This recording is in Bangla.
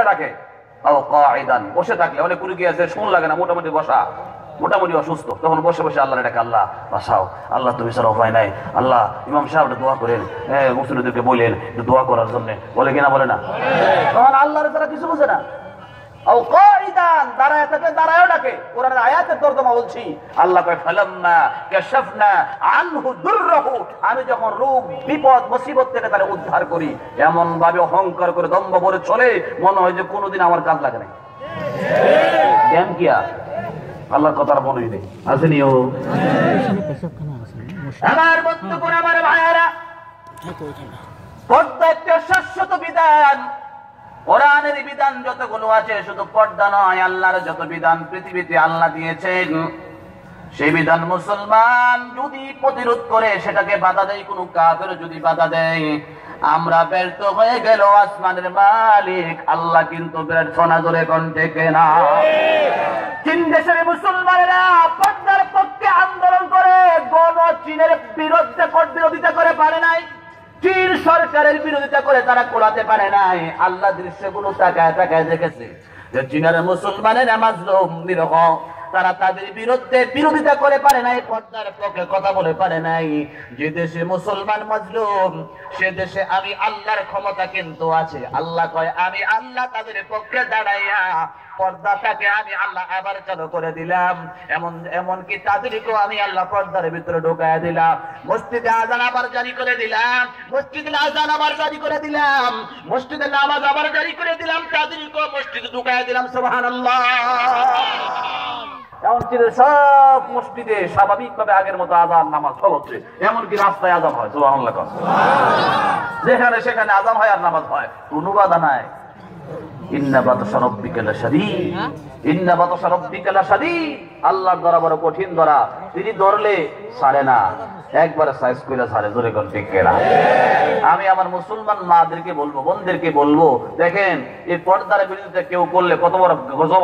ডাকে, আও কাঈদান, বসে থাকলে অনেক কুড়ি গিয়েছে, শুন লাগে না, মোটামুটি বসা, মোটামুটি অসুস্থ, তখন বসে বসে আল্লাহর ডাকে, আল্লাহ বাঁচাও, আল্লাহ তুমি ছাড়া উপায় নাই, আল্লাহ ইমাম সাহেব দোয়া করেন, মুসলিমদেরকে বললেন দোয়া করার জন্য, বলে কিনা বলে না? তখন আল্লাহর ছাড়া কিছু বুঝে না। আও কাঈদান, দাঁড়ায় থাকে, দাঁড়ায়ও ডাকে। কোরআনের আয়াতের তর্জমা বলছি, আল্লাহ কয় ফালাম্মা কাশাফনা আনহু দুররাহু, আমি যখন রোগ বিপদ মুসিবত থেকে তারে উদ্ধার করি, এমন ভাবে অহংকার করে দম্ভ ভরে চলে, মনে হয় যে কোনোদিন আমার কাজ লাগে নাই। কেন কিয়া আল্লাহর কথার মনে নেই, আসেনি? ও আমার বন্ধুগণ, আমার ভাইয়েরা, পর্দা একটা শাশ্বত বিধান। কোরআনের বিধান যতগুলো আছে শুধু পর্দা নয়, আল্লাহর যত বিধান পৃথিবীতে আল্লাহ দিয়েছেন, সেই বিধান মুসলমান যদি প্রতিরোধ করে, সেটাকে বাধা দেয়, কোন কাফের যদি বাধা দেয়, আমরা ব্যর্থ হয়ে গেল। আসমানের মালিক আল্লাহ কিন্তু ব্যর্থ না, করে কণ্ঠে কেনা। চীন দেশের মুসলমানেরা পর্দার পক্ষে আন্দোলন করে গণ চীনের বিরোধিতা করে পারে নাই, চীন সরকারের বিরোধিতা করে তারা কোলাতে পারে নাই। আল্লাহ দৃশ্যগুলো তাকায় তাকায় দেখেছে যে চীনের মুসলমানেরা মাজলুম, নিরহ, তারা তাদের বিরুদ্ধে বিরোধিতা করে পারে নাই, পর্দার পক্ষে কথা বলে পারে নাই। যে দেশে মুসলমান মাজলুম, সে দেশে আমি আল্লাহর ক্ষমতা কিন্তু আছে। আল্লাহ কয়, আমি আল্লাহ তাদের পক্ষে দাঁড়াইয়া পর্দাটাকে আমি আল্লাহ আবার চালু করে দিলাম। এমনকি তাদেরকেও আমি আল্লাহ পর্দার ভিতরে ঢুকাইয়া দিলাম। মসজিদে আজান আবার জারি করে দিলাম, মসজিদে আজান আবার জারি করে দিলাম, মসজিদে নামাজ আবার জারি করে দিলাম, তাদেরকেও মসজিদে ঢুকাইয়া দিলাম। সুবহানাল্লাহ। এমনকি সব মসজিদে স্বাভাবিকভাবে আগের মতো আজান নামাজ সব হচ্ছে, এমনকি রাস্তায় আজান হয়। সুবহানাল্লাহ। যেখানে সেখানে আজান হয় আর নামাজ হয়, কোনো বাধা নাই। ইন্না বাতশা রাব্বিকা লাশাদীদ, ইন্না বাতশা রাব্বিকা লাশাদীদ। আল্লাহর ধরা বড় কঠিন ধরা, তিনি ধরলে ছাড়ে না, একবারে সাইজ কইরা ছাড়ে। জোরে কোন ঠিক কেনা? আমি আমার মুসলমান মাদেরকে বলবো, বোনদেরকে বলবো, দেখেন এই পর্দার বিরুদ্ধে কেউ করলে কত বড় গজব